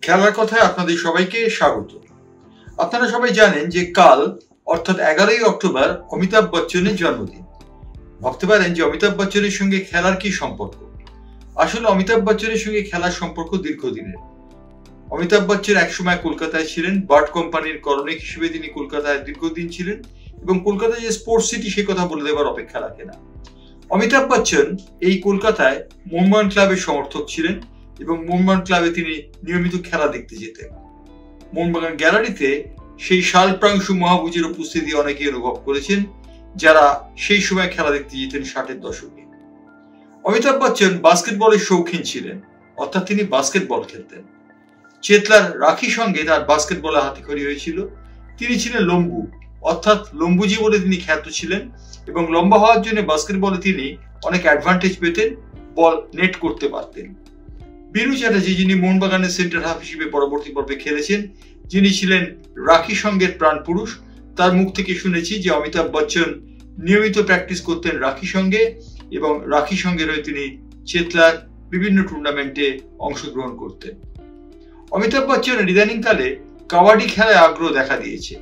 খেলার কথায় আপনাদের সবাইকে স্বাগত। আপনারা সবাই জানেন যে কাল অর্থাৎ 11ই অক্টোবর অমিতাভ বচ্চনের জন্মদিন। ভাবতে পারেন যে অমিতাভ বচ্চনের সঙ্গে খেলার কি সম্পর্ক। আসলে অমিতাভ বচ্চনের সঙ্গে খেলার সম্পর্ক দীর্ঘদিনের। অমিতাভ বচ্চন একসময় কলকাতায় ছিলেন, বার্ড কোম্পানির কর্ণিক হিসেবে তিনি কলকাতায় দীর্ঘদিন ছিলেন এবং কলকাতায় যে স্পোর্টস সিটি সে কথা বলে দেবার অপেক্ষা রাখে না। অমিতাভ বচ্চন এই কলকাতায় মোহনবাগান ক্লাবের সমর্থক ছিলেন এবং মোহনবাগান ক্লাবে তিনি নিয়মিত খেলা দেখতে যেতেন। মোহনবাগান গ্যালারিতে সেই শালপ্রাংশু মহাভুজের উপস্থিতি অনেকেই অনুভব করেছেন যারা সেই সময় খেলা দেখতে যেতেন 60-এর দশকে। অমিতাভ বচ্চন বাস্কেটবলের শৌখিন ছিলেন, অর্থাৎ তিনি বাস্কেটবল খেলতেন। চেতলার রাখির সঙ্গে তার বাস্কেটবলে হাতেখড়ি হয়েছিল। তিনি ছিলেন লম্বু, অর্থাৎ লম্বুজি বলে তিনি খ্যাত ছিলেন এবং লম্বা হওয়ার জন্য বাস্কেটবলে তিনি অনেক অ্যাডভান্টেজ পেতেন, বল নেট করতে পারতেন। বিনু চ্যাটার্জি, যিনি মোহনবাগানের সেন্টার হাফ হিসেবে পরবর্তী পর্বে খেলেছেন, যিনি ছিলেন রাখি সঙ্গের প্রাণ পুরুষ, তার মুখ থেকে শুনেছি যে অমিতাভ বচ্চন নিয়মিত প্র্যাকটিস করতেন রাখি সঙ্গে এবং রাখি সঙ্গে রয়ে তিনি চেতলার বিভিন্ন টুর্নামেন্টে অংশগ্রহণ করতেন। অমিতাভ বচ্চনের ইদানিংকালে কাবাডি খেলায় আগ্রহ দেখা দিয়েছে।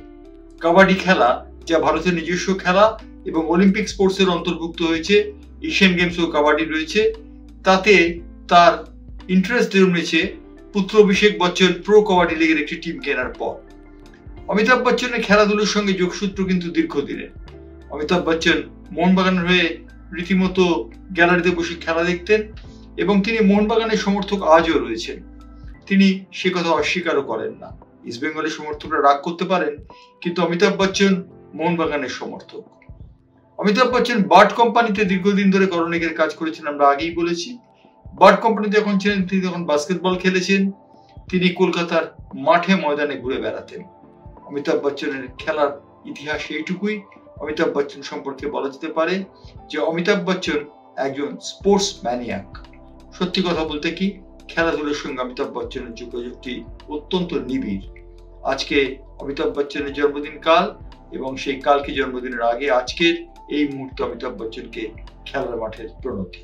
কাবাডি খেলা, যা ভারতের নিজস্ব খেলা এবং অলিম্পিক স্পোর্টসের অন্তর্ভুক্ত হয়েছে, এশিয়ান গেমসেও কাবাডি রয়েছে, তাতে তার ইন্টারেস্ট জন্মেছে পুত্র অভিষেক বচ্চন প্রো কাবাডি লিগের একটি টিম কেনার পর। অমিতাভ বচ্চনের খেলাধুলোর সঙ্গে যোগসূত্র কিন্তু দীর্ঘদিনের। অমিতাভ বচ্চন মোহনবাগানের হয়ে রীতিমতো গ্যালারিতে বসে খেলা দেখতেন এবং তিনি মোহনবাগানের সমর্থক আজও রয়েছেন। তিনি সে কথা অস্বীকারও করেন না। ইস্ট বেঙ্গলের সমর্থকরা রাগ করতে পারেন, কিন্তু অমিতাভ বচ্চন মোহনবাগানের সমর্থক। অমিতাভ বচ্চন বার্ড কোম্পানিতে দীর্ঘদিন ধরে করণিকের কাজ করেছেন, আমরা আগেই বলেছি। বার্ড কোম্পানিতে যখন ছিলেন তিনি তখন বাস্কেটবল খেলেছেন। তিনি কলকাতার মাঠে ময়দানে ঘুরে বেড়াতেন। অমিতাভ বচ্চনের খেলার ইতিহাস এইটুকুই। অমিতাভ বচ্চন সম্পর্কে বলা যেতে পারে যে অমিতাভ বচ্চন একজন স্পোর্টস ম্যানিয়াক। সত্যি কথা বলতে কি, খেলাধুলোর সঙ্গে অমিতাভ বচ্চনের যোগাযোগটি অত্যন্ত নিবিড়। আজকে অমিতাভ বচ্চনের জন্মদিন কাল এবং সেই কালকে জন্মদিনের আগে আজকের এই মুহূর্তে অমিতাভ বচ্চনকে খেলার মাঠের প্রণতি।